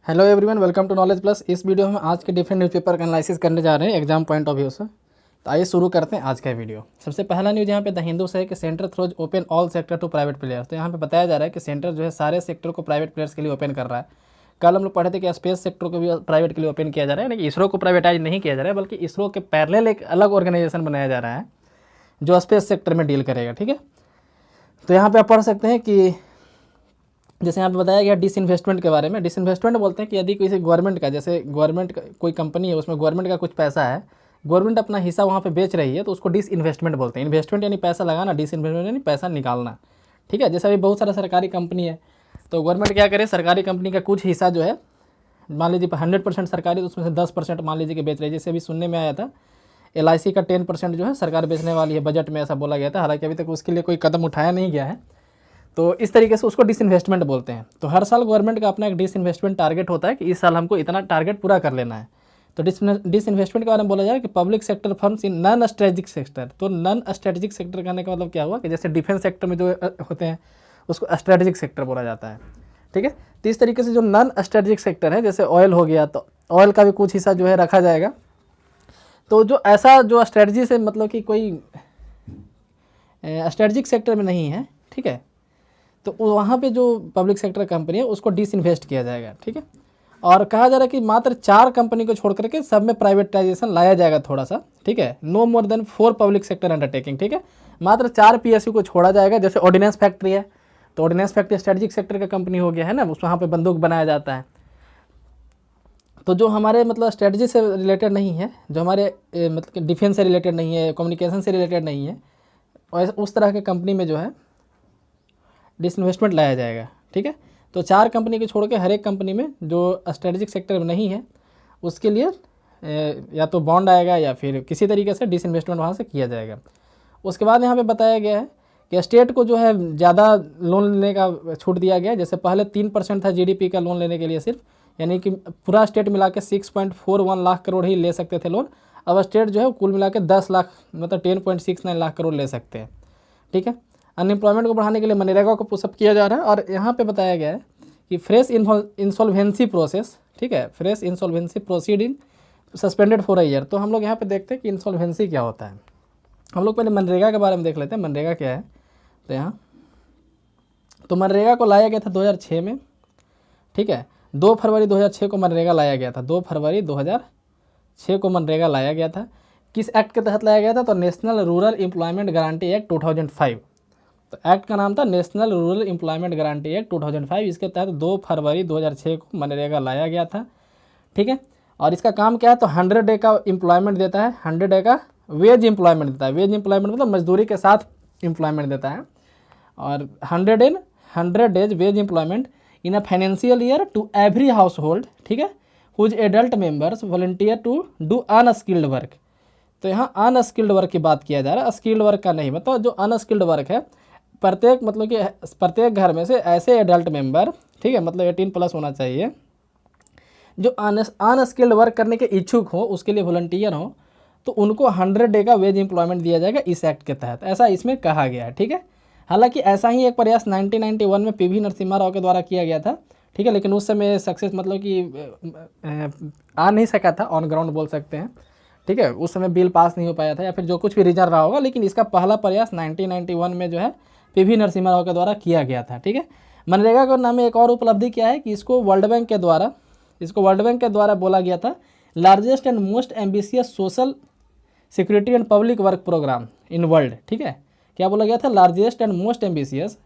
Hello everyone, welcome to knowledge plus. इस video में आज के डिफरेंट न्यूज़पेपर का एनालिसिस करने जा रहे हैं एग्जाम पॉइंट ऑफ व्यू से। तो आइए शुरू करते हैं आज का वीडियो। सबसे पहला न्यूज़ यहाँ पे द हिंदू से है कि centre throws open all sector to private players. तो यहाँ पे बताया जा रहा है कि सेंटर जो है सारे सेक्टर को प्राइवेट प्लेयर्स के लिए ओपन कर रहा है। कल हम लोग पढ़े थे कि स्पेस सेक्टर को भी प्राइवेट के लिए ओपन किया जा रहा है, यानी कि इसरो को प्राइवेटाइज नहीं किया जा रहा है, बल्कि इसरो के पैरेलल एक अलग ऑर्गेनाइजेशन बनाया जा रहा है जो स्पेस सेक्टर में डील करेगा। ठीक है, तो यहाँ पे आप पढ़ सकते हैं कि जैसे यहाँ पे बताया गया डिसइन्वेस्टमेंट के बारे में। डिसइन्वेस्टमेंट बोलते हैं कि यदि किसी गवर्नमेंट का, जैसे गवर्नमेंट का कोई कंपनी है, उसमें गवर्नमेंट का कुछ पैसा है, गवर्नमेंट अपना हिस्सा वहाँ पे बेच रही है, तो उसको डिसइन्वेस्टमेंट बोलते हैं। इन्वेस्टमेंट यानी पैसा लगाना, डिसइन्वेस्टमेंट यानी पैसा निकालना। ठीक है, जैसे अभी बहुत सारा सरकारी कंपनी है, तो गवर्नमेंट क्या करे, सरकारी कंपनी का कुछ हिस्सा जो है, मान लीजिए 100% सरकारी, तो उसमें से 10% मान लीजिए कि बेच रही है। जैसे अभी सुनने में आया था LIC का 10% जो है सरकार बेचने वाली है, बजट में ऐसा बोला गया था। हालांकि अभी तक उसके लिए कोई कदम उठाया नहीं गया है, तो इस तरीके से उसको डिसइन्वेस्टमेंट बोलते हैं। तो हर साल गवर्नमेंट का अपना एक डिसइन्वेस्टमेंट टारगेट होता है कि इस साल हमको इतना टारगेट पूरा कर लेना है। तो डिसइन्वेस्टमेंट के बारे में बोला जाए कि public sector firms in non strategic sector. तो नॉन स्ट्रेटेजिक सेक्टर कहने का मतलब क्या हुआ कि जैसे डिफेंस सेक्टर में जो होते हैं उसको स्ट्रेटेजिक सेक्टर बोला जाता है। ठीक है, तो इस तरीके से जो नॉन स्ट्रेटेजिक सेक्टर है, जैसे ऑयल हो गया, तो ऑयल का भी कुछ हिस्सा जो है रखा जाएगा। तो जो ऐसा जो स्ट्रेटजी से मतलब कि कोई स्ट्रेटजिक सेक्टर में नहीं है, ठीक है, तो वहाँ पे जो पब्लिक सेक्टर कंपनी है उसको डिसइन्वेस्ट किया जाएगा। ठीक है, और कहा जा रहा है कि मात्र 4 कंपनी को छोड़ करके सब में प्राइवेटाइजेशन लाया जाएगा थोड़ा सा। ठीक है, no more than 4 public sector undertaking. ठीक है, मात्र 4 PSU को छोड़ा जाएगा। जैसे ऑर्डिनेंस फैक्ट्री है, तो ऑर्डिनेंस फैक्ट्री स्ट्रेटेजिक सेक्टर का कंपनी हो गया है ना, उस वहाँ पर बंदूक बनाया जाता है। तो जो हमारे मतलब स्ट्रेटजी से रिलेटेड नहीं है, जो हमारे मतलब डिफेंस से रिलेटेड नहीं है, कम्युनिकेशन से रिलेटेड नहीं है, और उस तरह के कंपनी में जो है डिसइन्वेस्टमेंट लाया जाएगा। ठीक है, तो 4 कंपनी को छोड़ के हर एक कंपनी में जो स्ट्रेटेजिक सेक्टर में नहीं है उसके लिए या तो बॉन्ड आएगा या फिर किसी तरीके से डिसइन्वेस्टमेंट वहाँ से किया जाएगा। उसके बाद यहाँ पे बताया गया है कि स्टेट को जो है ज़्यादा लोन लेने का छूट दिया गया है। जैसे पहले 3% था GDP का लोन लेने के लिए सिर्फ, यानी कि पूरा स्टेट मिला के 6.41 लाख करोड़ ही ले सकते थे लोन। अब स्टेट जो है कुल मिला के 10 लाख मतलब 10.69 लाख करोड़ ले सकते हैं। ठीक है, अनएम्प्लॉयमेंट को बढ़ाने के लिए मनरेगा को पुशअप किया जा रहा है। और यहाँ पे बताया गया है कि फ्रेश इंसॉल्वेंसी प्रोसेस, ठीक है, fresh insolvency proceeding suspended for a year. तो हम लोग यहाँ पे देखते हैं कि इंसॉल्वेंसी क्या होता है। हम लोग पहले मनरेगा के बारे में देख लेते हैं, मनरेगा क्या है। तो यहाँ तो मनरेगा को लाया गया था 2006 में। ठीक है, 2 फरवरी 2006 को मनरेगा लाया गया था। 2 फरवरी 2006 को मनरेगा लाया गया था। किस एक्ट के तहत लाया गया था? तो national rural employment guarantee act 2005। तो एक्ट का नाम था national rural employment guarantee act 2005। इसके तहत 2 फरवरी 2006 को मनरेगा लाया गया था। ठीक है, और इसका काम क्या है? तो 100 डे का एम्प्लॉयमेंट देता है, 100 डे का वेज एम्प्लॉयमेंट देता है। वेज एम्प्लॉयमेंट मतलब मजदूरी के साथ एम्प्लॉयमेंट देता है। और 100 days wage employment in a financial year to every household, ठीक है, whose adult members volunteer to do unskilled work. तो यहाँ अनस्किल्ड वर्क की बात किया जा रहा है, स्किल्ड वर्क का नहीं। मतलब जो अनस्किल्ड वर्क है, प्रत्येक मतलब कि प्रत्येक घर में से ऐसे एडल्ट मेंबर, ठीक है, मतलब 18+ होना चाहिए, जो अनस्किल्ड वर्क करने के इच्छुक हो, उसके लिए वॉलंटियर हो, तो उनको 100 डे का वेज एम्प्लॉयमेंट दिया जाएगा इस एक्ट के तहत। ऐसा इसमें कहा गया है। ठीक है, हालांकि ऐसा ही एक प्रयास 1991 में PV नरसिम्हा राव के द्वारा किया गया था। ठीक है, लेकिन उस समय सक्सेस मतलब कि आ नहीं सका था, ऑन ग्राउंड बोल सकते हैं। ठीक है, उस समय बिल पास नहीं हो पाया था या फिर जो कुछ भी रीजन रहा होगा, लेकिन इसका पहला प्रयास 1991 में जो है PV नरसिम्हा राव के द्वारा किया गया था। ठीक है, मनरेगा के नाम में एक और उपलब्धि क्या है कि इसको वर्ल्ड बैंक के द्वारा बोला गया था largest and most ambitious social security and public work programme in world. ठीक है, क्या बोला गया था? Largest and most ambitious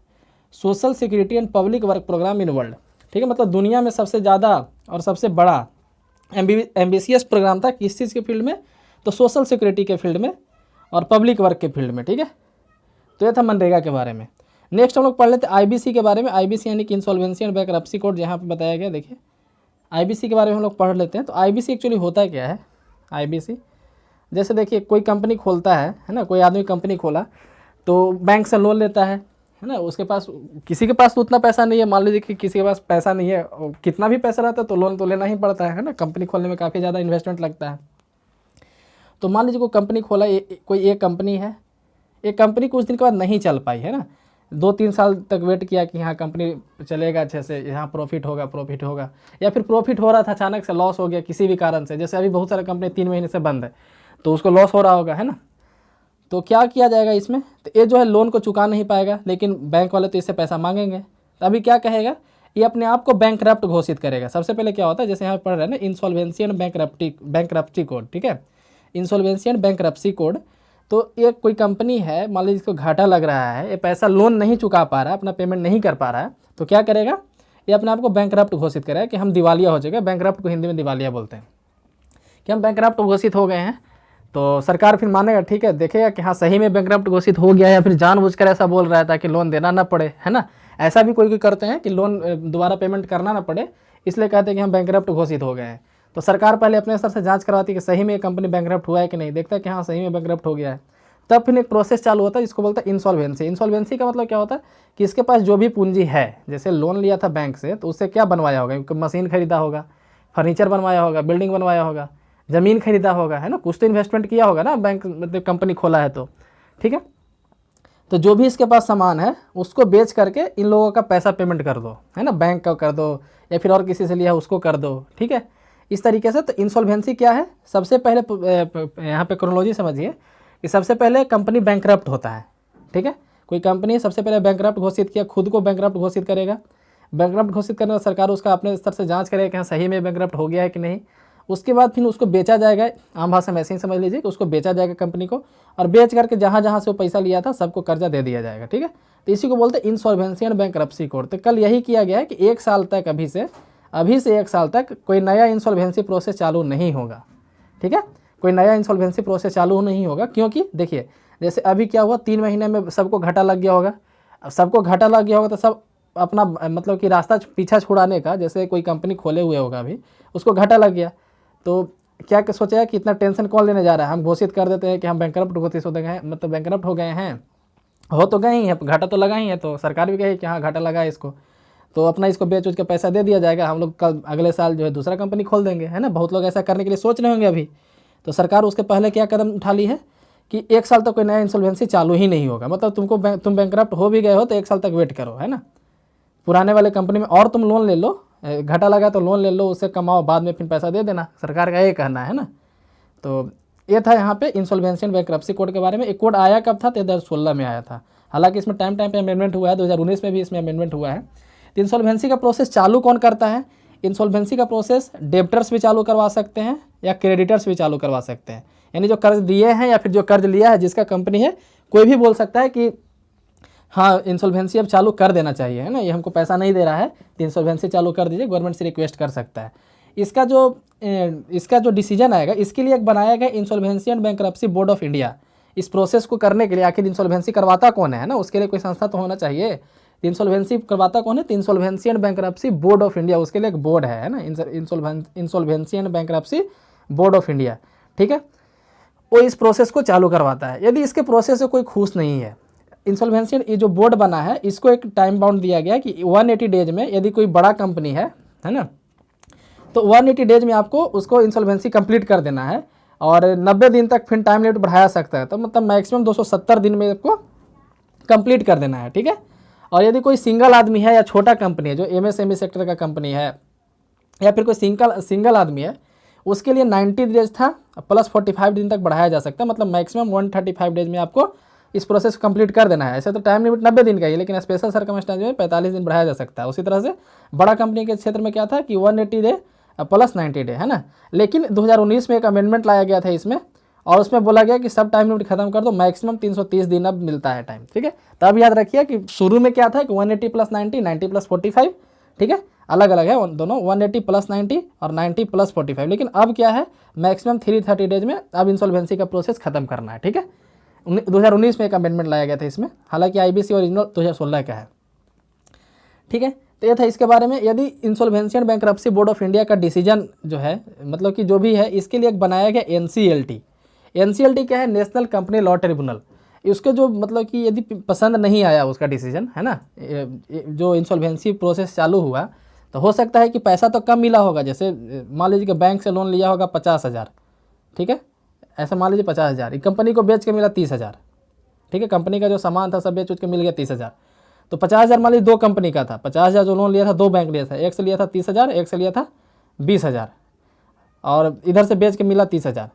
social security and public work programme in world. ठीक है, मतलब दुनिया में सबसे ज़्यादा और सबसे बड़ा एम्बिशियस प्रोग्राम था किस चीज़ के फील्ड में? तो सोशल सिक्योरिटी के फील्ड में और पब्लिक वर्क के फील्ड में। ठीक है, तो यह था मनरेगा के बारे में। नेक्स्ट हम लोग पढ़ लेते हैं IBC के बारे में। IBC यानी कि इंसॉल्वेंसी एंड बैंकरप्सी कोड, जहाँ पे बताया गया। देखिए IBC के बारे में हम लोग पढ़ लेते हैं। तो IBC एक्चुअली होता क्या है? IBC जैसे देखिए कोई कंपनी खोलता है ना, कोई आदमी कंपनी खोला तो बैंक से लोन लेता है ना। उसके पास, किसी के पास तो उतना पैसा नहीं है, मान लीजिए कि किसी के पास पैसा नहीं है, कितना भी पैसा रहता है तो लोन तो लेना ही पड़ता है ना। कंपनी खोलने में काफ़ी ज़्यादा इन्वेस्टमेंट लगता है। तो मान लीजिए कोई कंपनी खोला, कोई एक कंपनी है, एक कंपनी कुछ दिन के बाद नहीं चल पाई है ना, 2-3 साल तक वेट किया कि हाँ कंपनी चलेगा अच्छे से, यहाँ प्रॉफिट होगा, या फिर प्रॉफिट हो रहा था अचानक से लॉस हो गया किसी भी कारण से, जैसे अभी बहुत सारे कंपनी 3 महीने से बंद है तो उसको लॉस हो रहा होगा, है ना। तो क्या किया जाएगा इसमें, तो ये जो है लोन को चुका नहीं पाएगा, लेकिन बैंक वाले तो इससे पैसा मांगेंगे, तो अभी क्या कहेगा, ये अपने आप को बैंकरप्ट घोषित करेगा। सबसे पहले क्या होता है, जैसे यहाँ पढ़ रहे हैं ना, इंसॉल्वेंसी एंड बैंकरप्सी कोड, ठीक है, इंसॉल्वेंसी एंड बैंकरप्सी कोड। तो ये कोई कंपनी है, मान लीजिए इसको घाटा लग रहा है, ये पैसा लोन नहीं चुका पा रहा है, अपना पेमेंट नहीं कर पा रहा है, तो क्या करेगा, ये अपने आप को बैंकरप्ट घोषित करेगा कि हम दिवालिया हो जाएगा। बैंकरप्ट को हिंदी में दिवालिया बोलते हैं, कि हम बैंकरप्ट घोषित हो गए हैं। तो सरकार फिर मानेगा, ठीक है, देखेगा कि हाँ सही में बैंकरप्ट घोषित हो गया है, या फिर जानबूझकर ऐसा बोल रहा है ताकि लोन देना ना पड़े, है ना। ऐसा भी कोई करते हैं कि लोन दोबारा पेमेंट करना ना पड़े, इसलिए कहते हैं कि हम बैंकरप्ट घोषित हो गए हैं। तो सरकार पहले अपने स्तर से जांच करवाती है कि सही में ये कंपनी बैंकरप्ट हुआ है कि नहीं, देखता है कि हाँ सही में बैंकरप्ट हो गया है, तब फिर एक प्रोसेस चालू होता है जिसको बोलता है इंसॉल्वेंसी। इंसॉल्वेंसी का मतलब क्या होता है कि इसके पास जो भी पूंजी है, जैसे लोन लिया था बैंक से, तो उससे क्या बनवाया होगा, मशीन खरीदा होगा, फर्नीचर बनवाया होगा, बिल्डिंग बनवाया होगा, ज़मीन खरीदा होगा, है ना, कुछ तो इन्वेस्टमेंट किया होगा ना, बैंक मतलब कंपनी खोला है तो, ठीक है। तो जो भी इसके पास सामान है उसको बेच करके इन लोगों का पैसा पेमेंट कर दो, है ना, बैंक का कर दो या फिर और किसी से लिया उसको कर दो, ठीक है, इस तरीके से। तो इंसॉल्वेंसी क्या है, सबसे पहले यहाँ पे क्रोनोलॉजी समझिए कि सबसे पहले कंपनी बैंकरप्ट होता है, ठीक है। कोई कंपनी सबसे पहले बैंकरप्ट घोषित किया, खुद को बैंकरप्ट घोषित करेगा। बैंकरप्ट घोषित करने पर सरकार उसका अपने स्तर से जांच करेगा कि हाँ सही में बैंकरप्ट हो गया है कि नहीं। उसके बाद फिर उसको बेचा जाएगा, आम भाषा में ऐसे ही समझ लीजिए कि उसको बेचा जाएगा कंपनी को, और बेच करके जहाँ जहाँ से वो पैसा लिया था सबको कर्जा दे दिया जाएगा, ठीक है। तो इसी को बोलते हैं इंसॉल्वेंसी एंड बैंकरप्सी कोड। तो कल यही किया गया है कि 1 साल तक अभी से 1 साल तक कोई नया इंसॉल्वेंसी प्रोसेस चालू नहीं होगा, ठीक है, कोई नया इंसॉल्वेंसी प्रोसेस चालू नहीं होगा। क्योंकि देखिए जैसे अभी क्या हुआ, 3 महीने में सबको घाटा लग गया होगा। अब सबको घाटा लग गया होगा तो सब अपना मतलब कि रास्ता पीछा छुड़ाने का, जैसे कोई कंपनी खोले हुए होगा अभी, उसको घाटा लग गया तो क्या सोचा कि इतना टेंशन कौन लेने जा रहा है, हम घोषित कर देते हैं कि हम बैंकरप्ट घोषित हो गए हैं, मतलब बैंकरप्ट हो गए हैं, हो तो गए ही है, घाटा तो लगा ही है, तो सरकार भी कहे कि हाँ घाटा लगा है इसको, तो अपना इसको बेच उच के पैसा दे दिया जाएगा, हम लोग कल अगले साल जो है दूसरा कंपनी खोल देंगे, है ना। बहुत लोग ऐसा करने के लिए सोच रहे होंगे अभी। तो सरकार उसके पहले क्या कदम उठा ली है कि 1 साल तक कोई नया इंसॉल्वेंसी चालू ही नहीं होगा। मतलब तुम बैंकरप्ट हो भी गए हो तो 1 साल तक वेट करो, है ना, पुराने वाले कंपनी में, और तुम लोन ले लो, घाटा लगा तो लोन ले लो, उससे कमाओ, बाद में फिर पैसा दे देना, सरकार का ये कहना है ना। तो ये था यहाँ पे इंसॉल्वेंसी एंड बैंकरप्सी कोड के बारे में। एक कोड आया कब था, 2016 में आया था, हालांकि इसमें टाइम पे अमेंडमेंट हुआ है, 2019 में भी इसमें अमेंडमेंट हुआ है। तो इंसॉल्वेंसी का प्रोसेस चालू कौन करता है, इंसॉल्वेंसी का प्रोसेस डेब्टर्स भी चालू करवा सकते हैं या क्रेडिटर्स भी चालू करवा सकते हैं, यानी जो कर्ज दिए हैं या फिर जो कर्ज लिया है जिसका कंपनी है, कोई भी बोल सकता है कि हाँ इंसॉल्वेंसी अब चालू कर देना चाहिए, है ना, ये हमको पैसा नहीं दे रहा है तो इंसॉल्वेंसी चालू कर दीजिए, गवर्नमेंट से रिक्वेस्ट कर सकता है। इसका जो डिसीजन आएगा, इसके लिए एक बनाया गया insolvency and bankruptcy board of India. इस प्रोसेस को करने के लिए आखिर इंसॉल्वेंसी करवाता कौन है ना, उसके लिए कोई संस्था तो होना चाहिए। इंसॉल्वेंसी करवाता कौन है, तो insolvency and bankruptcy board of India, उसके लिए एक बोर्ड है ना, insolvency and bankruptcy board of India, ठीक है, वो इस प्रोसेस को चालू करवाता है। यदि इसके प्रोसेस से कोई खुश नहीं है, इंसॉल्वेंसी ये जो बोर्ड बना है इसको एक टाइम बाउंड दिया गया कि 180 डेज में यदि कोई बड़ा कंपनी है ना, तो 180 डेज में आपको उसको इंसॉल्वेंसी कंप्लीट कर देना है, और 90 दिन तक फिर टाइम लिमिट बढ़ाया सकता है, तो मतलब मैक्सिमम 270 दिन में आपको कंप्लीट कर देना है, ठीक है। और यदि कोई सिंगल आदमी है या छोटा कंपनी है, जो MSME सेक्टर का कंपनी है, या फिर कोई सिंगल आदमी है, उसके लिए 90 डेज था प्लस 45 दिन तक बढ़ाया जा सकता है, मतलब मैक्सिमम 135 डेज में आपको इस प्रोसेस को कंप्लीट कर देना है। ऐसे तो टाइम लिमिट 90 दिन का ही, लेकिन स्पेशल सर्कमस्टेंस में 45 दिन बढ़ाया जा सकता है। उसी तरह से बड़ा कंपनी के क्षेत्र में क्या था कि 180 डे प्लस 90 डे, है ना। लेकिन 2019 में एक अमेंडमेंट लाया गया था इसमें, और उसमें बोला गया कि सब टाइम लिमिट खत्म कर दो, मैक्सिमम 330 दिन अब मिलता है टाइम, ठीक है। तब याद रखिए कि शुरू में क्या था कि 180 प्लस 90, 90 प्लस 45, ठीक है, अलग अलग है दोनों, 180 प्लस 90 और 90 प्लस 45। लेकिन अब क्या है, मैक्सिमम 330 डेज में अब इंसॉल्वेंसी का प्रोसेस खत्म करना है, ठीक है। 2019 में एक अमेंडमेंट लाया गया था इसमें, हालांकि IBC ओरिजिनल 2016 का है, ठीक है। तो ये था इसके बारे में। यदि insolvency and bankruptcy board of India का डिसीजन जो है, मतलब कि जो भी है, इसके लिए एक बनाया गया NCLT। NCLT क्या है, नेशनल कंपनी लॉ ट्रिब्यूनल। उसके जो मतलब कि यदि पसंद नहीं आया उसका डिसीजन, है ना, जो इंसॉल्वेंसी प्रोसेस चालू हुआ, तो हो सकता है कि पैसा तो कम मिला होगा, जैसे मान लीजिए कि बैंक से लोन लिया होगा 50,000, ठीक है, ऐसा मान लीजिए 50,000, कंपनी को बेच के मिला 30,000, ठीक है, कंपनी का जो सामान था सब बेच उच के मिल गया 30,000। तो 50,000 मान लीजिए 2 कंपनी का था, 50,000 जो लोन लिया था 2 बैंक लिया था, एक से लिया था 30,000, एक से लिया था 20,000 और इधर से बेच के मिला 30,000।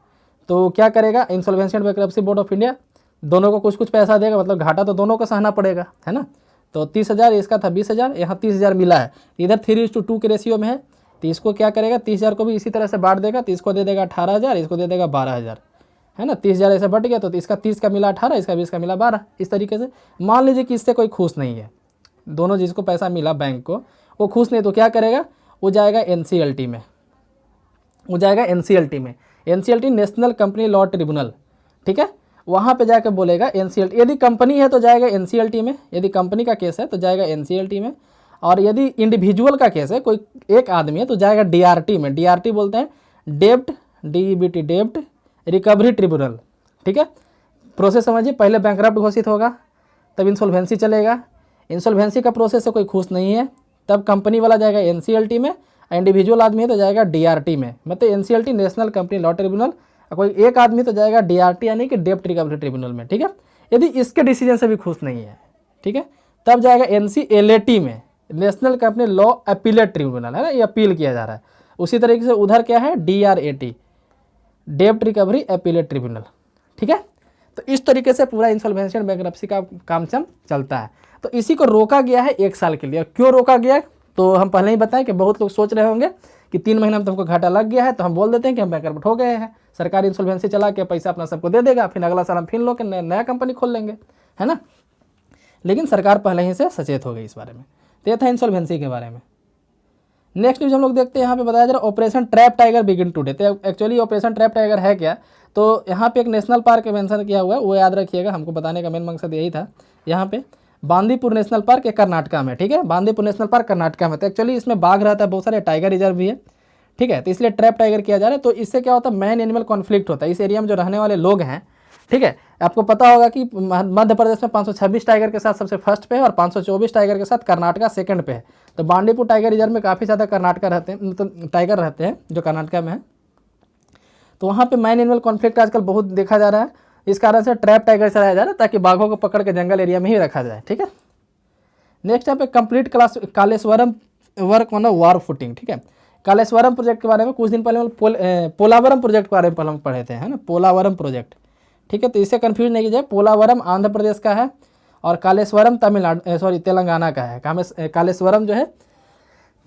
तो क्या करेगा insolvency and bankruptcy board of India, दोनों को कुछ कुछ पैसा देगा, मतलब घाटा तो दोनों को सहना पड़ेगा, है ना। तो 30,000 इसका था 20,000, यहाँ 30,000 मिला है, इधर 3:2 के रेशियो में है, तो इसको क्या करेगा 30,000 को भी इसी तरह से बांट देगा, तो इसको दे देगा 18,000, इसको दे देगा 12,000, है ना। 30,000 ऐसे बट गया तो इसका 30 का मिला 18, इसका 20 का मिला 12, इस तरीके से। मान लीजिए कि इससे कोई खुश नहीं है, दोनों जिसको पैसा मिला बैंक को वो खुश नहीं, तो क्या करेगा वो जाएगा NCLT में, वो जाएगा NCLT में, NCLT national company law tribunal, ठीक है। वहाँ पे जाकर बोलेगा NCLT, यदि कंपनी है तो जाएगा NCLT में, यदि कंपनी का केस है तो जाएगा NCLT में, और यदि इंडिविजुअल का केस है कोई एक आदमी है तो जाएगा DRT में। DRT बोलते हैं डेब्ट, DEBT डेब्ट रिकवरी ट्रिब्यूनल, ठीक है। प्रोसेस समझिए, पहले बैंकरप्ट घोषित होगा तब इंसॉल्वेंसी चलेगा, इंसॉल्वेंसी का प्रोसेस से कोई खुश नहीं है तब कंपनी वाला जाएगा NCLT में, इंडिविजुअल आदमी है तो जाएगा DRT में, मतलब NCLT national company law tribunal, कोई एक आदमी तो जाएगा DRT यानी कि डेब्ट रिकवरी ट्रिब्यूनल में, ठीक है। यदि इसके डिसीजन से भी खुश नहीं है, ठीक है, तब जाएगा NCLAT में, national company law appellate tribunal, है ना, ये अपील किया जा रहा है। उसी तरीके से उधर क्या है DRAT डेब्ट रिकवरी अपीलेट ट्रिब्यूनल, ठीक है। तो इस तरीके से पूरा इंसॉल्वेंसी एंड बैंक्रप्सी का काम चलता है। तो इसी को रोका गया है 1 साल के लिए। क्यों रोका गया, तो हम पहले ही बताएं कि बहुत लोग सोच रहे होंगे कि 3 महीना में तुमको घाटा लग गया है, तो हम बोल देते हैं कि हम बैंकरप्ट हो गए हैं, सरकार इंसॉल्वेंसी चला के पैसा अपना सबको दे देगा, फिर अगला साल हम फिर लोग नया कंपनी खोल लेंगे, है ना। लेकिन सरकार पहले ही से सचेत हो गई इस बारे में। तो ये था इंसॉल्वेंसी के बारे में। नेक्स्ट न्यूज हम लोग देखते हैं, यहाँ पे बताया जा रहा है operation trap tiger begin today. तो एक्चुअली ऑपरेशन ट्रैप टाइगर है क्या, तो यहाँ पे एक नेशनल पार्क मेंशन किया हुआ है, वो याद रखिएगा, हमको बताने का मेन मकसद यही था। यहाँ पे बांदीपुर नेशनल पार्क ये कर्नाटका में, ठीक है, बांदीपुर नेशनल पार्क कर्नाटका में। तो एक्चुअली इसमें बाघ रहता है बहुत सारे, टाइगर रिजर्व भी है, ठीक है, तो इसलिए ट्रैप टाइगर किया जा रहा है। तो इससे क्या होता है मैन एनिमल कॉन्फ्लिक्ट होता है, इस एरिया में जो रहने वाले लोग हैं, ठीक है। आपको पता होगा कि मध्य प्रदेश में 526 टाइगर के साथ सबसे फर्स्ट पे है और 524 टाइगर के साथ कर्नाटका सेकंड पे है। तो बांदीपुर टाइगर रिजर्व में काफ़ी ज़्यादा कर्नाटका रहते हैं, मतलब टाइगर रहते हैं जो कर्नाटका में है। तो वहाँ पे मैन एनिमल कॉन्फ्लिक्ट आजकल बहुत देखा जा रहा है, इस कारण से ट्रैप टाइगर चलाया जा रहा है ताकि बाघों को पकड़ के जंगल एरिया में ही रखा जाए, ठीक है। नेक्स्ट यहाँ पे complete class Kaleshwaram work on a war footing, ठीक है। कालेश्वरम प्रोजेक्ट के बारे में कुछ दिन पहले हम पोलावरम प्रोजेक्ट के बारे में पहले हम पढ़े थे, है ना, पोलावरम प्रोजेक्ट, ठीक है। तो इससे कंफ्यूज नहीं कीजिए, पोलावरम आंध्र प्रदेश का है और कालेश्वरम तमिलनाडु तेलंगाना का है। कालेश्वरम जो है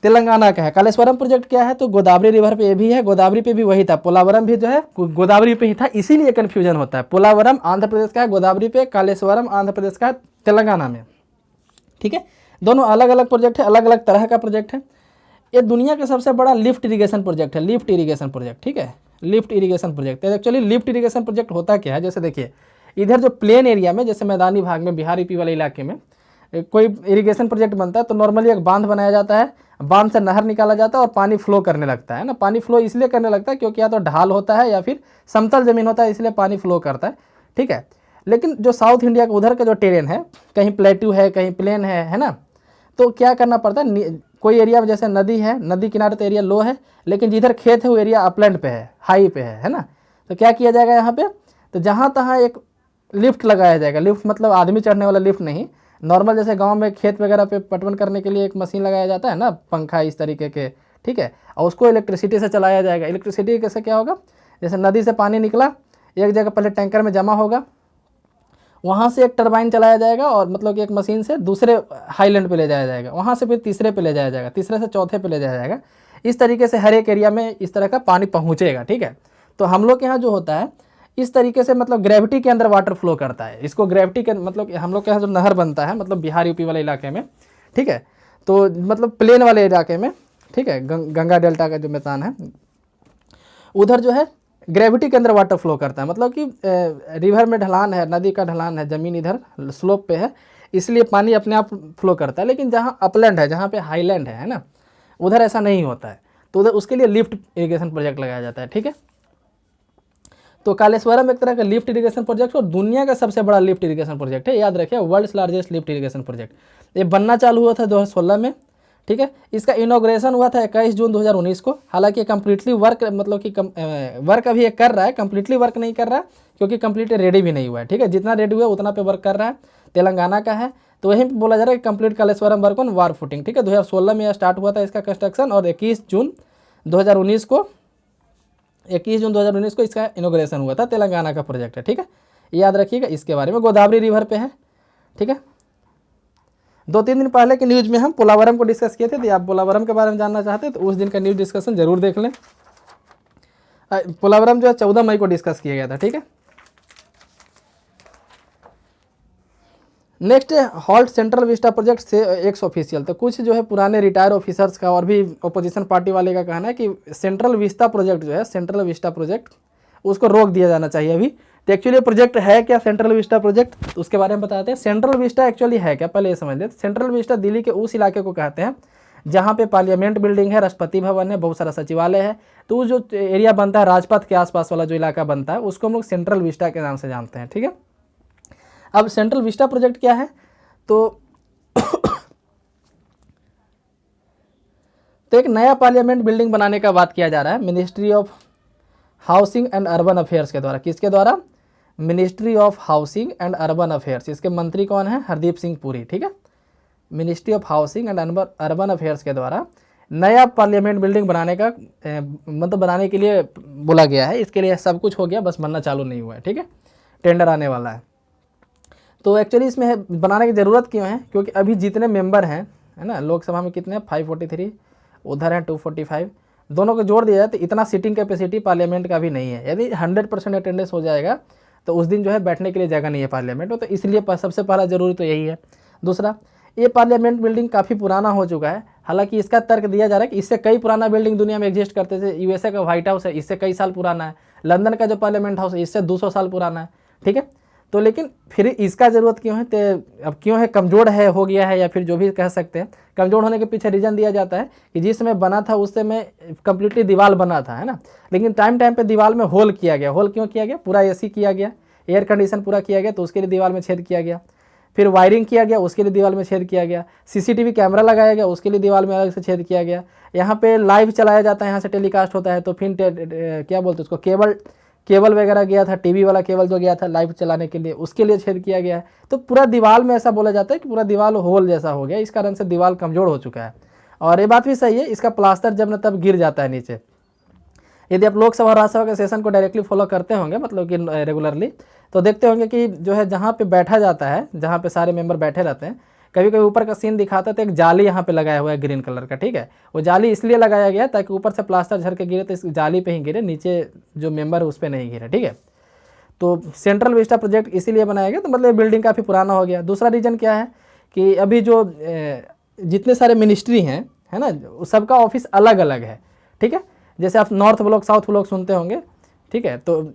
तेलंगाना का है। कालेश्वरम प्रोजेक्ट क्या है, तो गोदावरी रिवर पे ये भी है, गोदावरी पे भी वही था, पोलावरम भी जो है गोदावरी पे ही था, इसीलिए कन्फ्यूजन होता है। पोलावरम आंध्र प्रदेश का है गोदावरी पे, कालेश्वरम आंध्र प्रदेश का है तेलंगाना में, ठीक है। दोनों अलग अलग प्रोजेक्ट है, अलग अलग तरह का प्रोजेक्ट है। ये दुनिया का सबसे बड़ा लिफ्ट इरीगेशन प्रोजेक्ट है, लिफ्ट इरीगेशन प्रोजेक्ट, ठीक है, lift irrigation project. Actually lift irrigation project होता क्या है, जैसे देखिए इधर जो प्लेन एरिया में, जैसे मैदानी भाग में, बिहार यूपी वाले इलाके में कोई इरिगेशन प्रोजेक्ट बनता है तो नॉर्मली एक बांध बनाया जाता है, बांध से नहर निकाला जाता है और पानी फ्लो करने लगता है ना। पानी फ्लो इसलिए करने लगता है क्योंकि या तो ढाल होता है या फिर समतल ज़मीन होता है, इसलिए पानी फ्लो करता है, ठीक है। लेकिन जो साउथ इंडिया का उधर का जो टेरेन है, कहीं प्लेट्यू है कहीं प्लेन है ना, तो क्या करना पड़ता है, कोई एरिया में जैसे नदी है, नदी किनारे तो एरिया लो है, लेकिन जिधर खेत है वो एरिया अपलैंड पे है, हाई पे है ना। तो क्या किया जाएगा यहाँ पे, तो जहाँ तहाँ एक लिफ्ट लगाया जाएगा। लिफ्ट मतलब आदमी चढ़ने वाला लिफ्ट नहीं, नॉर्मल जैसे गांव में खेत वगैरह पे पटवन करने के लिए एक मशीन लगाया जाता है ना, पंखा इस तरीके के, ठीक है, और उसको इलेक्ट्रिसिटी से चलाया जाएगा। इलेक्ट्रिसिटी कैसे क्या होगा, जैसे नदी से पानी निकला, एक जगह पहले टैंकर में जमा होगा, वहाँ से एक टरबाइन चलाया जाएगा और मतलब कि एक मशीन से दूसरे हाईलैंड पे ले जाया जाएगा, वहाँ से फिर तीसरे पे ले जाया जाएगा, तीसरे से चौथे पे ले जाया जाएगा। इस तरीके से हर एक एरिया में इस तरह का पानी पहुँचेगा, ठीक है। तो हम लोग के यहाँ जो होता है इस तरीके से, मतलब ग्रेविटी के अंदर वाटर फ्लो करता है, इसको ग्रेविटी के मतलब हम लोग के यहाँ जो नहर बनता है, मतलब बिहार यूपी वाले इलाके में, ठीक है, तो मतलब प्लेन वाले इलाके में, ठीक है, गंगा डेल्टा का जो मैदान है उधर जो है ग्रेविटी के अंदर वाटर फ्लो करता है, मतलब कि रिवर में ढलान है, नदी का ढलान है, ज़मीन इधर स्लोप पे है, इसलिए पानी अपने आप फ्लो करता है। लेकिन जहाँ अपलैंड है, जहाँ पे हाईलैंड है ना, उधर ऐसा नहीं होता है, तो उधर उसके लिए लिफ्ट इरिगेशन प्रोजेक्ट लगाया जाता है, ठीक है। तो कालेश्वरम एक तरह का लिफ्ट इरिगेशन प्रोजेक्ट और दुनिया का सबसे बड़ा लिफ्ट इरिगेशन प्रोजेक्ट है, याद रखिए, world's largest lift irrigation project. ये बनना चालू हुआ था 2016 में, ठीक है। इसका इनॉग्रेशन हुआ था 21 जून 2019 को। हालांकि कंप्लीटली वर्क मतलब कि वर्क अभी ये कर रहा है, कंप्लीटली वर्क नहीं कर रहा क्योंकि कंप्लीटली रेडी भी नहीं हुआ है, ठीक है। जितना रेडी हुआ है उतना पे वर्क कर रहा है। तेलंगाना का है, तो वहीं पे बोला जा रहा है कि complete Kaleshwaram work on war footing, ठीक है। 2016 में यह स्टार्ट हुआ था इसका कंस्ट्रक्शन और 21 जून 2019 को इसका इनोग्रेशन हुआ था। तेलंगाना का प्रोजेक्ट है, ठीक है, याद रखिएगा इसके बारे में। गोदावरी रिवर पे है, ठीक है। 2-3 दिन पहले की न्यूज़ में हम पोलावरम को डिस्कस किए थे, तो आप पोलावरम के बारे में जानना चाहते हैं तो उस दिन का न्यूज़ डिस्कशन जरूर देख लें। पोलावरम जो है 14 मई को डिस्कस किया गया था, ठीक है। नेक्स्ट है हॉल्ट सेंट्रल विस्टा प्रोजेक्ट से एक्स ऑफिशियल। तो कुछ जो है पुराने रिटायर ऑफिसर्स का और भी अपोजिशन पार्टी वाले का कहना है कि सेंट्रल विस्टा प्रोजेक्ट जो है, सेंट्रल विस्टा प्रोजेक्ट उसको रोक दिया जाना चाहिए अभी। तो एक्चुअली प्रोजेक्ट है क्या सेंट्रल विस्टा प्रोजेक्ट, तो उसके बारे में बताते हैं। सेंट्रल विस्टा एक्चुअली है क्या, पहले ये समझ लेते। सेंट्रल विस्टा दिल्ली के उस इलाके को कहते हैं जहाँ पे पार्लियामेंट बिल्डिंग है, राष्ट्रपति भवन है, बहुत सारा सचिवालय है। तो वो जो एरिया बनता है राजपथ के आसपास वाला जो इलाका बनता है उसको हम लोग सेंट्रल विस्टा के नाम से जानते हैं, ठीक है। अब सेंट्रल विस्टा प्रोजेक्ट क्या है, तो एक नया पार्लियामेंट बिल्डिंग बनाने का बात किया जा रहा है ministry of housing and urban affairs के द्वारा। किसके द्वारा, ministry of housing and urban affairs. इसके मंत्री कौन है, हरदीप सिंह पुरी, ठीक है। Ministry of housing and urban affairs के द्वारा नया पार्लियामेंट बिल्डिंग बनाने का मतलब बनाने के लिए बोला गया है। इसके लिए सब कुछ हो गया, बस बनना चालू नहीं हुआ है, ठीक है। टेंडर आने वाला है। तो एक्चुअली इसमें बनाने की ज़रूरत क्यों है, क्योंकि अभी जितने मेंबर हैं, है ना, लोकसभा में कितने हैं 543, उधर हैं 245, दोनों को जोड़ दिया जाए तो इतना सीटिंग कैपेसिटी पार्लियामेंट का भी नहीं है। यदि 100% अटेंडेंस हो जाएगा तो उस दिन जो है बैठने के लिए जगह नहीं है पार्लियामेंट में। तो इसलिए सबसे पहला जरूरी तो यही है। दूसरा, ये पार्लियामेंट बिल्डिंग काफ़ी पुराना हो चुका है। हालांकि इसका तर्क दिया जा रहा है कि इससे कई पुराना बिल्डिंग दुनिया में एग्जिस्ट करते थे। यूएसए का व्हाइट हाउस है, इससे कई साल पुराना है। लंदन का जो पार्लियामेंट हाउस है इससे 200 साल पुराना है, ठीक है। तो लेकिन फिर इसका ज़रूरत क्यों है, तो अब क्यों है, कमज़ोर है, हो गया है, या फिर जो भी कह सकते हैं। कमज़ोर होने के पीछे रीज़न दिया जाता है कि जिस समय बना था उस समय कम्प्लीटली दीवार बना था, है ना। लेकिन टाइम पे दीवार में होल किया गया। होल क्यों किया गया, पूरा एसी किया गया, एयर कंडीशन पूरा किया गया, तो उसके लिए दीवार में छेद किया गया। फिर वायरिंग किया गया, उसके लिए दीवार में छेद किया गया। सीसीटीवी कैमरा लगाया गया, उसके लिए दीवार में अलग से छेद किया गया। यहाँ पे लाइव चलाया जाता है, यहाँ से टेलीकास्ट होता है, तो फिर क्या बोलते हैं उसको, केबल वगैरह गया था, टीवी वाला केबल जो गया था लाइव चलाने के लिए, उसके लिए छेद किया गया है। तो पूरा दीवार में ऐसा बोला जाता है कि पूरा दीवार होल जैसा हो गया। इस कारण से दीवार कमज़ोर हो चुका है। और ये बात भी सही है, इसका प्लास्टर जब न तब गिर जाता है नीचे। यदि आप लोकसभा और राज्यसभा के सेशन को डायरेक्टली फॉलो करते होंगे, मतलब कि रेगुलरली, तो देखते होंगे कि जो है जहाँ पे बैठा जाता है, जहाँ पे सारे मेंबर बैठे रहते हैं, कभी कभी ऊपर का सीन दिखाता है तो एक जाली यहाँ पे लगाया हुआ है ग्रीन कलर का, ठीक है। वो जाली इसलिए लगाया गया ताकि ऊपर से प्लास्टर झड़ के गिरे तो इस जाली पे ही गिरे, नीचे जो मेंबर है उस पर नहीं गिरे, ठीक है। तो सेंट्रल विस्टा प्रोजेक्ट इसीलिए बनाया गया, तो मतलब बिल्डिंग काफ़ी पुराना हो गया। दूसरा रीज़न क्या है कि अभी जो जितने सारे मिनिस्ट्री हैं, है ना, सबका ऑफिस अलग अलग है, ठीक है। जैसे आप नॉर्थ ब्लॉक साउथ ब्लॉक सुनते होंगे, ठीक है। तो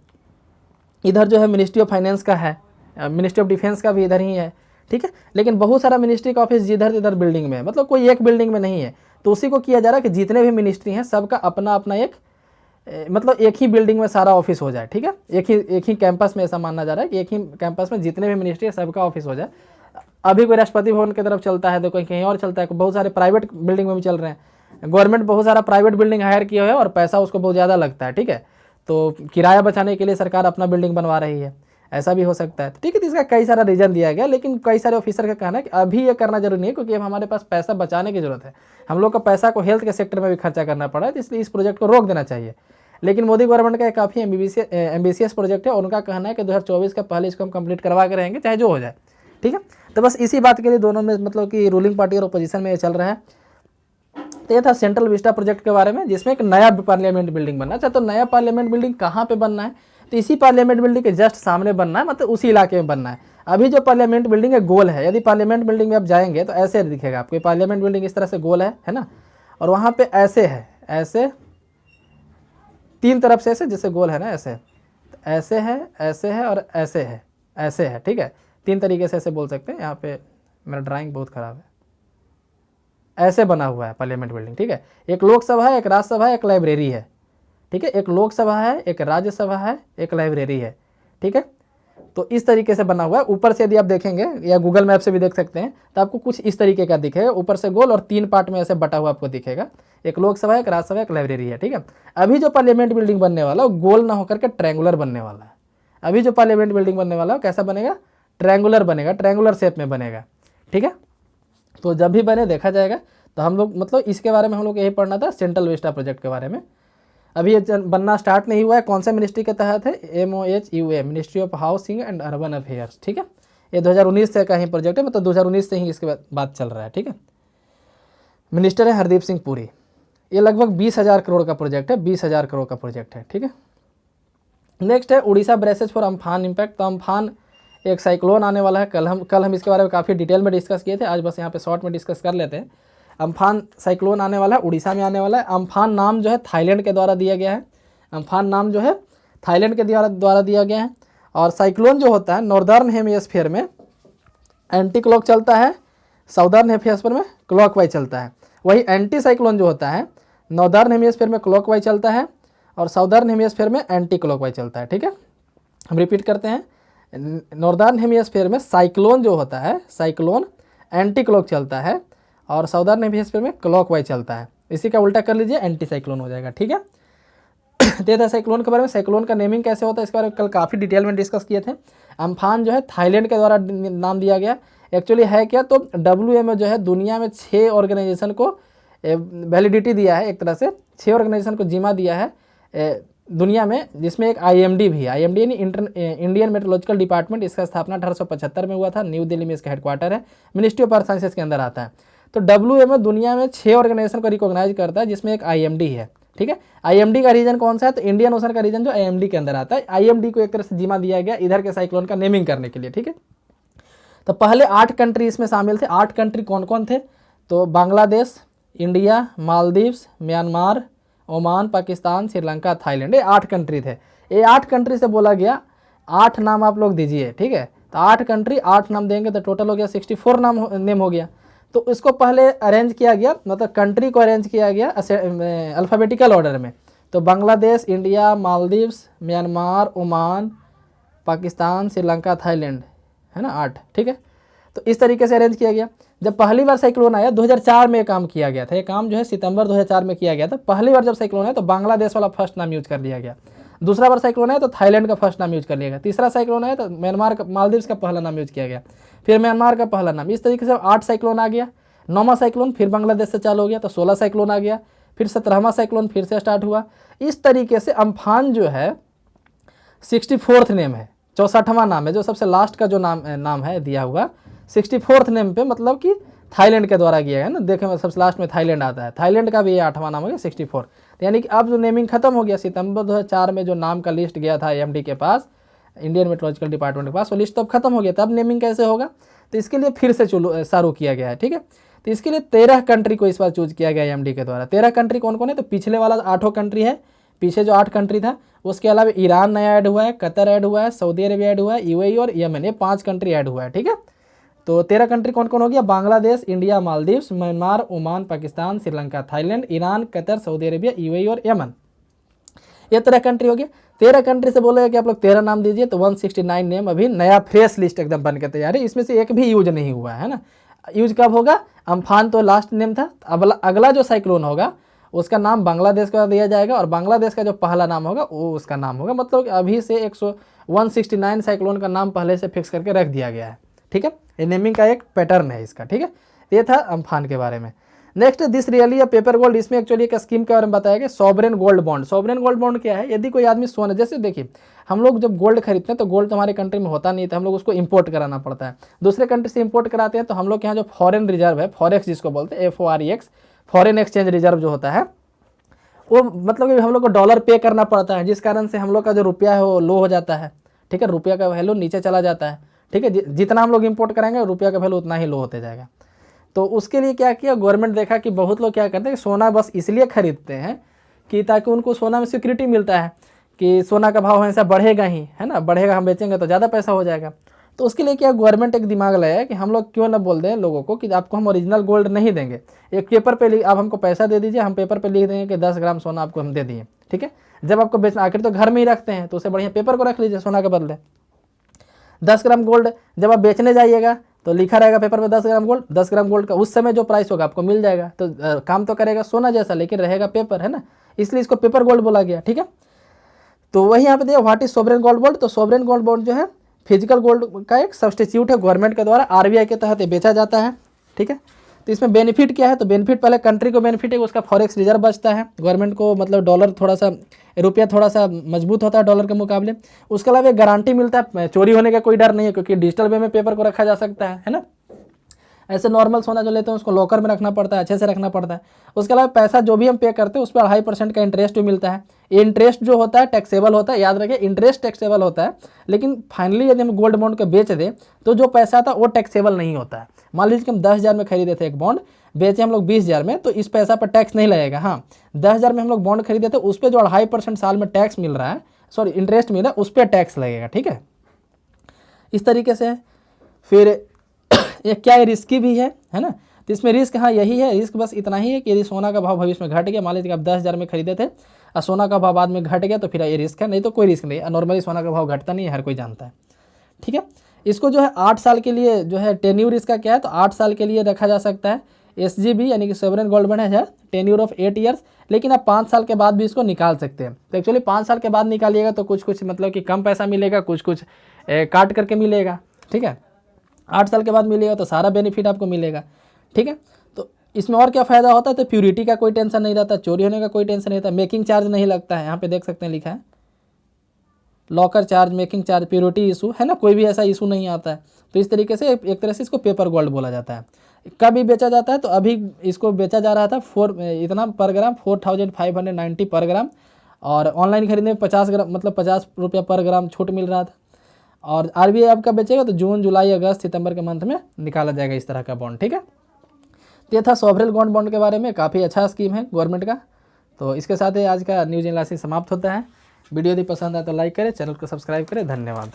इधर जो है मिनिस्ट्री ऑफ फाइनेंस का है, मिनिस्ट्री ऑफ डिफेंस का भी इधर ही है, ठीक है। लेकिन बहुत सारा मिनिस्ट्री का ऑफिस जिधर इधर बिल्डिंग में है, मतलब कोई एक बिल्डिंग में नहीं है। तो उसी को किया जा रहा है कि जितने भी मिनिस्ट्री हैं सबका अपना अपना एक मतलब एक ही बिल्डिंग में सारा ऑफिस हो जाए, ठीक है। एक ही कैंपस में ऐसा मानना जा रहा है कि एक ही कैंपस में जितने भी मिनिस्ट्री है सबका ऑफिस हो जाए। अभी कोई राष्ट्रपति भवन की तरफ चलता है तो कोई कहीं और चलता है, बहुत सारे प्राइवेट बिल्डिंग में भी चल रहे हैं। गवर्नमेंट बहुत सारा प्राइवेट बिल्डिंग हायर किया हुआ है और पैसा उसको बहुत ज़्यादा लगता है, ठीक है। तो किराया बचाने के लिए सरकार अपना बिल्डिंग बनवा रही है, ऐसा भी हो सकता है, ठीक है। तो इसका कई सारा रीज़न दिया गया, लेकिन कई सारे ऑफिसर का कहना है कि अभी ये करना जरूरी नहीं है, क्योंकि अब हमारे पास पैसा बचाने की जरूरत है। हम लोग का पैसा को हेल्थ के सेक्टर में भी खर्चा करना पड़ा है, तो इसलिए इस प्रोजेक्ट को रोक देना चाहिए। लेकिन मोदी गवर्नमेंट का काफ़ी एम्बिशियस प्रोजेक्ट है। उनका कहना है कि 2024 का पहले इसको हम कंप्लीट करवा के रहेंगे, चाहे जो हो जाए, ठीक है। तो बस इसी बात के लिए दोनों में मतलब कि रूलिंग पार्टी और अपोजिशन में ये चल रहा है। तो ये था सेंट्रल विस्टा प्रोजेक्ट के बारे में, जिसमें एक नया पार्लियामेंट बिल्डिंग बनना। अच्छा, तो नया पार्लियामेंट बिल्डिंग कहाँ पे बनना है, तो इसी पार्लियामेंट बिल्डिंग के जस्ट सामने बनना है, मतलब उसी इलाके में बनना है। अभी जो पार्लियामेंट बिल्डिंग है गोल है। यदि पार्लियामेंट बिल्डिंग में आप जाएंगे तो ऐसे दिखेगा आपको, पार्लियामेंट बिल्डिंग इस तरह से गोल है ना, और वहाँ पे ऐसे है, ऐसे तीन तरफ से ऐसे जैसे गोल है ना, ऐसे ऐसे है, ऐसे है और ऐसे है, ऐसे है, ठीक है। तीन तरीके से ऐसे बोल सकते हैं। यहाँ पे मेरा ड्राइंग बहुत ख़राब है, ऐसे बना हुआ है पार्लियामेंट बिल्डिंग, ठीक है। एक लोकसभा है, एक राज्यसभा है, एक लाइब्रेरी है, ठीक है। एक लोकसभा है, एक राज्यसभा है, एक लाइब्रेरी है, ठीक है। तो इस तरीके से बना हुआ है। ऊपर से यदि आप देखेंगे या गूगल मैप से भी देख सकते हैं तो आपको कुछ इस तरीके का दिखेगा, ऊपर से गोल और तीन पार्ट में ऐसे बटा हुआ आपको दिखेगा। एक लोकसभा, एक राज्यसभा, एक लाइब्रेरी है, ठीक है। अभी जो पार्लियामेंट बिल्डिंग बनने वाला है वो गोल ना होकर के ट्रायंगुलर बनने वाला है। अभी जो पार्लियामेंट बिल्डिंग बनने वाला है कैसा बनेगा, ट्रायंगुलर बनेगा, ट्रायंगुलर शेप में बनेगा, ठीक है। तो जब भी बने देखा जाएगा। तो हम लोग मतलब इसके बारे में हम लोग यही पढ़ना था, सेंट्रल विस्टा प्रोजेक्ट के बारे में। अभी ये बनना स्टार्ट नहीं हुआ है। कौन से मिनिस्ट्री के तहत है? MOHUA, ministry of housing and urban affairs, ठीक है। ये 2019 से का ही प्रोजेक्ट है, मतलब 2019 से ही इसके बाद चल रहा है, ठीक है। मिनिस्टर है हरदीप सिंह पुरी। ये लगभग 20,000 करोड़ का प्रोजेक्ट है, 20,000 करोड़ का प्रोजेक्ट है, ठीक है। नेक्स्ट है Orissa braces for Amphan impact. तो अम्फान एक साइक्लोन आने वाला है। कल हम इसके बारे में काफ़ी डिटेल में डिस्कस किए थे, आज बस यहाँ पे शॉर्ट में डिस्कस कर लेते हैं। अम्फान साइक्लोन आने वाला है, उड़ीसा में आने वाला है। अम्फान नाम जो है थाईलैंड के द्वारा दिया गया है। अम्फान नाम जो है थाईलैंड के द्वारा दिया गया है। और साइक्लोन जो होता है नॉर्दर्न हेमिस्फीयर में एंटी क्लॉक चलता है, साउदर्न हेमिस्फीयर में क्लॉकवाइज चलता है। वही एंटी साइक्लोन जो होता है नॉर्दर्न हेमिस्फीयर में क्लॉकवाइज चलता है और साउदर्न हेमिस्फीयर में एंटी क्लॉकवाइज चलता है, ठीक है। हम रिपीट करते हैं, नॉर्दर्न हेमिस्फीयर में साइक्लोन जो होता है, साइक्लोन एंटी क्लॉक चलता है और साउदर्न हेमिस्फीयर में क्लॉकवाइज चलता है। इसी का उल्टा कर लीजिए, एंटी साइक्लोन हो जाएगा, ठीक है। तो था साइक्लोन के बारे में। साइक्लोन का नेमिंग कैसे होता है इसके बारे में कल काफ़ी डिटेल में डिस्कस किए थे। अम्फान जो है थाईलैंड के द्वारा नाम दिया गया। एक्चुअली है क्या, तो WMO जो है दुनिया में 6 ऑर्गेनाइजेशन को वैलिडिटी दिया है, एक तरह से 6 ऑर्गेनाइजेशन को जिम्मा दिया है दुनिया में, जिसमें एक IMD भी है। IMD यानी इंडियन मेट्रोलॉजिकल डिपार्टमेंट। इसका स्थापना 1875 में हुआ था, न्यू दिल्ली में इसका हेडक्वार्टर है, मिनिस्ट्री ऑफ अर्थ साइंसेस के अंदर आता है। तो WMO दुनिया में 6 ऑर्गेनाइजेशन को रिकॉग्नाइज करता है, जिसमें एक IMD है, ठीक है। IMD का रीजन कौन सा है? तो इंडियन ओशन का रीजन जो IMD के अंदर आता है। IMD को एक तरह से जिम्मा दिया गया इधर के साइक्लोन का नेमिंग करने के लिए, ठीक है। तो पहले 8 कंट्री इसमें शामिल थे। 8 कंट्री कौन कौन थे? तो Bangladesh, India, Maldives, Myanmar, Oman, Pakistan, Sri Lanka, Thailand, ये 8 कंट्री थे। ये 8 कंट्री से बोला गया 8 नाम आप लोग दीजिए, ठीक है। तो 8 कंट्री 8 नाम देंगे तो टोटल हो गया 64 नेम हो गया। तो इसको पहले अरेंज किया गया, मतलब कंट्री को अरेंज किया गया अल्फ़ाबेटिकल ऑर्डर में। तो Bangladesh, India, Maldives, Myanmar, Oman, Pakistan, Sri Lanka, Thailand, है ना, 8, ठीक है। तो इस तरीके से अरेंज किया गया। जब पहली बार साइक्लोन आया 2004 में ये काम किया गया था। ये काम जो है सितंबर 2004 में किया गया था। पहली बार जब साइक्लोन आया तो बांग्लादेश वाला फर्स्ट नाम यूज कर लिया गया। दूसरा बार साइक्लोन आया तो थाईलैंड का फर्स्ट नाम यूज कर लिया गया। तीसरा साइक्लोन आया तो म्यांमार का, मालदीव्स का पहला नाम यूज किया गया, फिर म्यांमार का पहला नाम। इस तरीके से 8 साइक्लोन आ गया। 9वां साइक्लोन फिर बांग्लादेश से चालू हो गया तो 16 साइक्लोन आ गया। फिर 17वां साइक्लोन फिर से स्टार्ट हुआ। इस तरीके से अम्फान जो है 64th नेम है, 64वां नाम है, जो सबसे लास्ट का जो नाम है दिया हुआ 64th नेम पे, मतलब कि थाईलैंड के द्वारा किया है ना। देखें सबसे लास्ट में थाईलैंड आता है, थाईलैंड का भी ये 8वां नाम हो गया 64। तो यानी कि अब जो नेमिंग खत्म हो गया, सितंबर 2004 में जो नाम का लिस्ट गया था IMD के पास, इंडियन मेट्रोलॉजिकल डिपार्टमेंट के पास, वो लिस्ट तो अब खत्म हो गया। तब नेमिंग कैसे होगा? तो इसके लिए फिर से शुरू किया गया है, ठीक है। तो इसके लिए 13 कंट्री को इस बार चूज किया गया IMD के द्वारा। 13 कंट्री कौन कौन है? तो पिछले वाला 8 कंट्री है, पीछे जो 8 कंट्री था, उसके अलावा ईरान नया ऐड हुआ है, कतर ऐड हुआ है, सऊदी अरेबिया ऐड हुआ है, UAE और यमन, ये 5 कंट्री ऐड हुआ है, ठीक है। तो 13 कंट्री कौन कौन हो गया? Bangladesh, India, Maldives, Myanmar, Oman, Pakistan, Sri Lanka, Thailand, Iran, Qatar, Saudi Arabia, UAE और यमन, ये 13 कंट्री हो गया। 13 कंट्री से बोलेगा कि आप लोग 13 नाम दीजिए, तो 169 नेम अभी नया फ्रेश लिस्ट एकदम बन के तैयार है। इसमें से एक भी यूज नहीं हुआ है ना। यूज कब होगा? अम्फान तो लास्ट नेम था। अब अगला जो साइक्लोन होगा उसका नाम बांग्लादेश का दिया जाएगा और बांग्लादेश का जो पहला नाम होगा वो उसका नाम होगा। मतलब अभी से 169 साइक्लोन का नाम पहले से फिक्स करके रख दिया गया है, ठीक है। ये नेमिंग का एक पैटर्न है इसका, ठीक है। ये था अम्फान के बारे में। Next this really a paper gold. इसमें एक्चुअली एक स्कीम के बारे में बताया गया, sovereign gold bond. Sovereign gold bond क्या है? यदि कोई आदमी सोना, जैसे देखिए हम लोग जब गोल्ड खरीदते हैं तो गोल्ड तो हमारे कंट्री में होता नहीं था, हम लोग उसको इंपोर्ट कराना पड़ता है। दूसरे कंट्री से इंपोर्ट कराते हैं तो हम लोग के यहाँ जो फॉरेन रिजर्व है, फॉरेक्स जिसको बोलते हैं, FOREX, फॉरेन एक्सचेंज रिजर्व जो होता है, वो मतलब कि हम लोग को डॉलर पे करना पड़ता है, जिस कारण से हम लोग का जो रुपया है वो लो हो जाता है, ठीक है। रुपया का वैल्यू नीचे चला जाता है, ठीक है। जितना हम लोग इंपोर्ट करेंगे रुपया का वैल्यू उतना ही लो होते जाएगा। तो उसके लिए क्या किया गवर्नमेंट, देखा कि बहुत लोग क्या करते हैं कि सोना बस इसलिए खरीदते हैं कि ताकि उनको सोना में सिक्योरिटी मिलता है कि सोना का भाव हमेशा बढ़ेगा ही, है ना, बढ़ेगा, हम बेचेंगे तो ज़्यादा पैसा हो जाएगा। तो उसके लिए क्या गवर्नमेंट एक दिमाग लगाया कि हम लोग क्यों ना बोल दें लोगों को कि आपको हम ओरिजिनल गोल्ड नहीं देंगे, एक पेपर पे आप हमको पैसा दे दीजिए, हम पेपर पे लिख देंगे कि 10 ग्राम सोना आपको हम दे दिए, ठीक है। जब आपको बेचना, आखिर तो घर में ही रखते हैं, तो उससे बढ़िया पेपर को रख लीजिए सोना के बदले। 10 ग्राम गोल्ड जब आप बेचने जाइएगा तो लिखा रहेगा पेपर पे 10 ग्राम गोल्ड। 10 ग्राम गोल्ड का उस समय जो प्राइस होगा आपको मिल जाएगा। तो काम तो करेगा सोना जैसा, लेकिन रहेगा पेपर, है ना, इसलिए इसको पेपर गोल्ड बोला गया, ठीक है। तो वही यहाँ पे देखिए what is sovereign gold bond. तो सोवरेन गोल्ड बॉन्ड जो है फिजिकल गोल्ड का एक सब्सटीट्यूट है, गवर्नमेंट के द्वारा आरबीआई के तहत ये बेचा जाता है, ठीक है। तो इसमें बेनिफिट क्या है, तो बेनिफिट पहले कंट्री को बेनिफिट है, उसका फॉरेक्स रिजर्व बचता है, गवर्नमेंट को मतलब डॉलर थोड़ा सा, रुपया थोड़ा सा मजबूत होता है डॉलर के मुकाबले। उसके अलावा एक गारंटी मिलता है, चोरी होने का कोई डर नहीं है, क्योंकि डिजिटल वे में पेपर को रखा जा सकता है ना। ऐसे नॉर्मल सोना जो लेते हैं उसको लॉकर में रखना पड़ता है, अच्छे से रखना पड़ता है। उसके अलावा पैसा जो भी हम पे करते हैं उस पर 2.5% का इंटरेस्ट भी मिलता है। ये इंटरेस्ट जो होता है टैक्सेबल होता है, याद रखिए इंटरेस्ट टैक्सेबल होता है, लेकिन फाइनली यदि हम गोल्ड बॉन्ड को बेच दें तो जो पैसा था वो टैक्सेबल नहीं होता है। मान लीजिए कि हम 10,000 में खरीदे थे एक बॉन्ड, बेचे हम लोग 20,000 में, तो इस पैसा पर टैक्स नहीं लगेगा। हाँ, 10,000 में हम लोग बॉन्ड खरीदे थे, उस पर जो 2.5% साल में टैक्स मिल रहा है, सॉरी इंटरेस्ट मिल रहा है, उस पर टैक्स लगेगा, ठीक है। इस तरीके से फिर ये क्या है, रिस्की भी है ना। तो इसमें रिस्क, हाँ यही है, रिस्क बस इतना ही है कि यदि सोना का भाव भविष्य में घट गया, मान लीजिए आप 10,000 में खरीदे थे और सोना का भाव बाद में घट गया, तो फिर ये रिस्क है, नहीं तो कोई रिस्क नहीं है। नॉर्मली सोना का भाव घटता नहीं है, हर कोई जानता है, ठीक है। इसको जो है 8 साल के लिए जो है टेन्यूर इसका क्या है, तो 8 साल के लिए रखा जा सकता है। SGB यानी कि सॉवरेन गोल्ड बॉन्ड है टेन्यूर ऑफ 8 ईयर्स, लेकिन आप 5 साल के बाद भी इसको निकाल सकते हैं। तो एक्चुअली 5 साल के बाद निकालिएगा तो कुछ मतलब कि कम पैसा मिलेगा, कुछ काट करके मिलेगा, ठीक है। 8 साल के बाद मिलेगा तो सारा बेनिफिट आपको मिलेगा, ठीक है। तो इसमें और क्या फ़ायदा होता है, तो प्योरिटी का कोई टेंशन नहीं रहता, चोरी होने का कोई टेंशन नहीं रहता, मेकिंग चार्ज नहीं लगता है, यहाँ पे देख सकते हैं लिखा है locker charge, making charge, purity issue है ना, कोई भी ऐसा इशू नहीं आता है। तो इस तरीके से एक तरह से इसको पेपर गोल्ड बोला जाता है। कभी बेचा जाता है, तो अभी इसको बेचा जा रहा था इतना पर ग्राम 4,590 पर ग्राम, और ऑनलाइन खरीदने में 50 ग्राम मतलब 50 रुपया पर ग्राम छूट मिल रहा था। और आरबीआई आपका बेचेगा तो जून, जुलाई, अगस्त, सितंबर के मंथ में निकाला जाएगा इस तरह का बॉन्ड, ठीक है। तो ये था सॉवरेन गोल्ड बॉन्ड के बारे में, काफ़ी अच्छा स्कीम है गवर्नमेंट का। तो इसके साथ ही आज का न्यूज एनालिसिस समाप्त होता है। वीडियो यदि पसंद आए तो लाइक करें, चैनल को सब्सक्राइब करें। धन्यवाद।